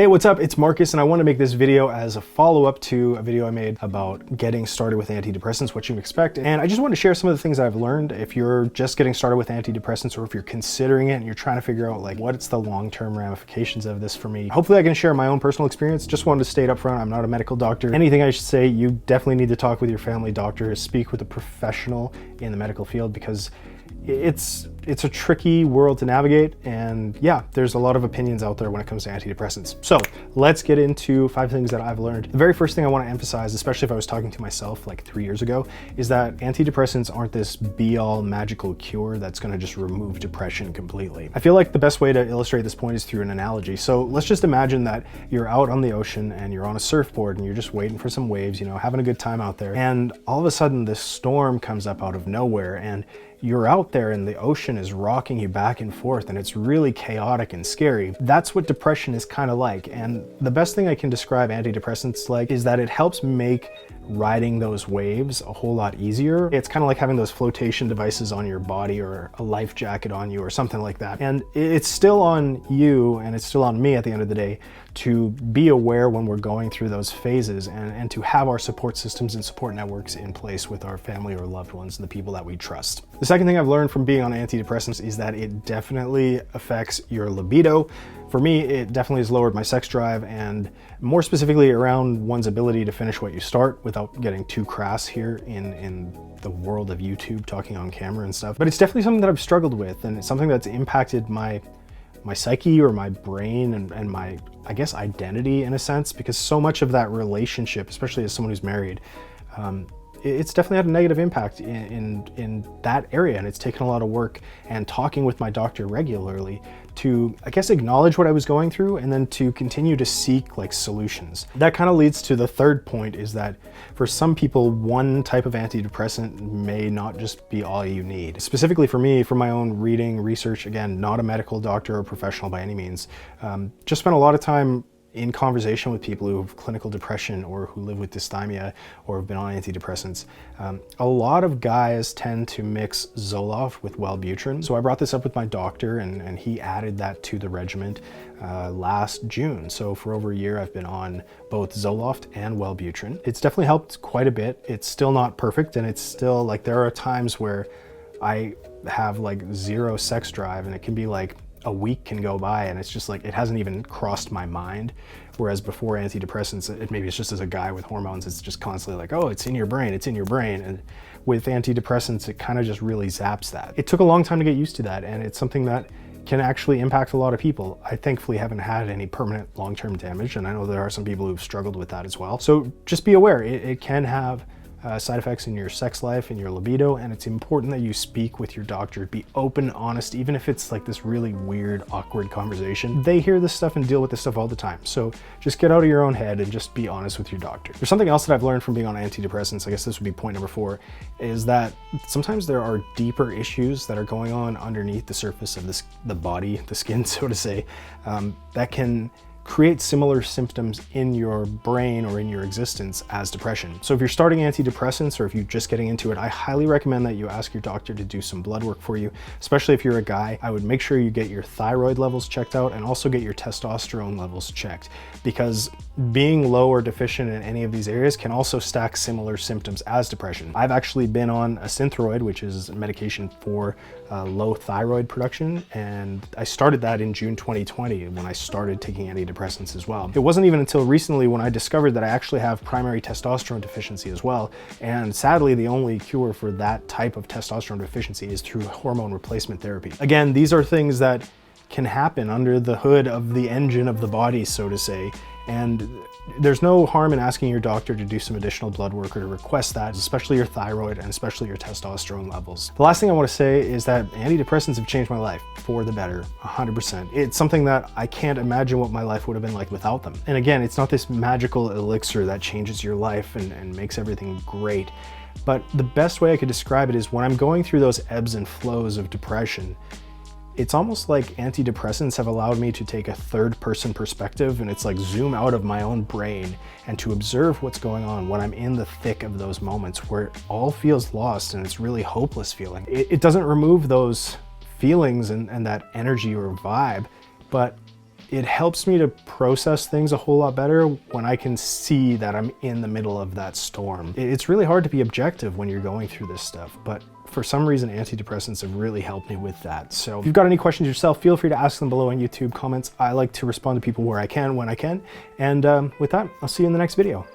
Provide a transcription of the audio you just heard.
Hey, what's up? It's Marcus, and I want to make this video as a follow-up to a video I made about getting started with antidepressants, what you can expect. And I just want to share some of the things I've learned if you're just getting started with antidepressants, or if you're considering it and you're trying to figure out like what's the long-term ramifications of this for me. Hopefully I can share my own personal experience. Just wanted to state up front, I'm not a medical doctor. Anything I should say, you definitely need to talk with your family doctor, speak with a professional in the medical field, because it's a tricky world to navigate, and yeah, there's a lot of opinions out there when it comes to antidepressants. So let's get into 5 things that I've learned. The very first thing I want to emphasize, especially if I was talking to myself like 3 years ago, is that antidepressants aren't this be-all magical cure that's going to just remove depression completely. I feel like the best way to illustrate this point is through an analogy. So let's just imagine that you're out on the ocean and you're on a surfboard and you're just waiting for some waves, you know, having a good time out there, and all of a sudden this storm comes up out of nowhere, and you're out there and the ocean is rocking you back and forth, and it's really chaotic and scary. That's what depression is kind of like. And the best thing I can describe antidepressants like is that it helps make riding those waves a whole lot easier. It's kind of like having those flotation devices on your body, or a life jacket on you, or something like that. And it's still on you, and it's still on me at the end of the day, to be aware when we're going through those phases, and to have our support systems and support networks in place with our family or loved ones and the people that we trust. The second thing I've learned from being on antidepressants is that it definitely affects your libido. For me, it definitely has lowered my sex drive, and more specifically around one's ability to finish what you start, without getting too crass here in the world of YouTube talking on camera and stuff. But it's definitely something that I've struggled with, and it's something that's impacted my psyche, or my brain, and my, I guess, identity in a sense, because so much of that relationship, especially as someone who's married, it's definitely had a negative impact in that area, and it's taken a lot of work and talking with my doctor regularly to, I guess, acknowledge what I was going through, and then to continue to seek like solutions. That kind of leads to the third point, is that for some people, one type of antidepressant may not just be all you need. Specifically for me, from my own reading, research, again, not a medical doctor or professional by any means, just spent a lot of time in conversation with people who have clinical depression, or who live with dysthymia, or have been on antidepressants. A lot of guys tend to mix Zoloft with Wellbutrin. So I brought this up with my doctor, and he added that to the regimen last June. So for over a year, I've been on both Zoloft and Wellbutrin. It's definitely helped quite a bit. It's still not perfect, and it's still like, there are times where I have like zero sex drive, and it can be like a week can go by and it's just like, it hasn't even crossed my mind. Whereas before antidepressants, maybe it's just as a guy with hormones, it's just constantly like, oh, it's in your brain, it's in your brain. And with antidepressants, it kind of just really zaps that. It took a long time to get used to that, and it's something that can actually impact a lot of people. I thankfully haven't had any permanent long-term damage, and I know there are some people who've struggled with that as well. So just be aware, it can have side effects in your sex life and your libido, and it's important that you speak with your doctor. Be open, honest, even if it's like this really weird, awkward conversation. They hear this stuff and deal with this stuff all the time. So just get out of your own head and just be honest with your doctor. There's something else that I've learned from being on antidepressants, I guess this would be point number 4, is that sometimes there are deeper issues that are going on underneath the surface of the body, the skin, so to say, that can create similar symptoms in your brain or in your existence as depression. So if you're starting antidepressants, or if you're just getting into it, I highly recommend that you ask your doctor to do some blood work for you. Especially if you're a guy, I would make sure you get your thyroid levels checked out, and also get your testosterone levels checked, because being low or deficient in any of these areas can also stack similar symptoms as depression. I've actually been on a Synthroid, which is medication for low thyroid production, and I started that in June 2020 when I started taking antidepressants as well. It wasn't even until recently when I discovered that I actually have primary testosterone deficiency as well, and sadly the only cure for that type of testosterone deficiency is through hormone replacement therapy. Again, these are things that can happen under the hood of the engine of the body, so to say, and there's no harm in asking your doctor to do some additional blood work, or to request that, especially your thyroid and especially your testosterone levels. The last thing I want to say is that antidepressants have changed my life for the better, 100%. It's something that I can't imagine what my life would have been like without them. And again, it's not this magical elixir that changes your life and makes everything great. But the best way I could describe it is, when I'm going through those ebbs and flows of depression, it's almost like antidepressants have allowed me to take a third-person perspective, and it's like zoom out of my own brain and to observe what's going on when I'm in the thick of those moments where it all feels lost and it's really hopeless feeling. It doesn't remove those feelings and that energy or vibe, but it helps me to process things a whole lot better when I can see that I'm in the middle of that storm. It's really hard to be objective when you're going through this stuff, but for some reason, antidepressants have really helped me with that. So if you've got any questions yourself, feel free to ask them below in YouTube comments. I like to respond to people where I can, when I can. And with that, I'll see you in the next video.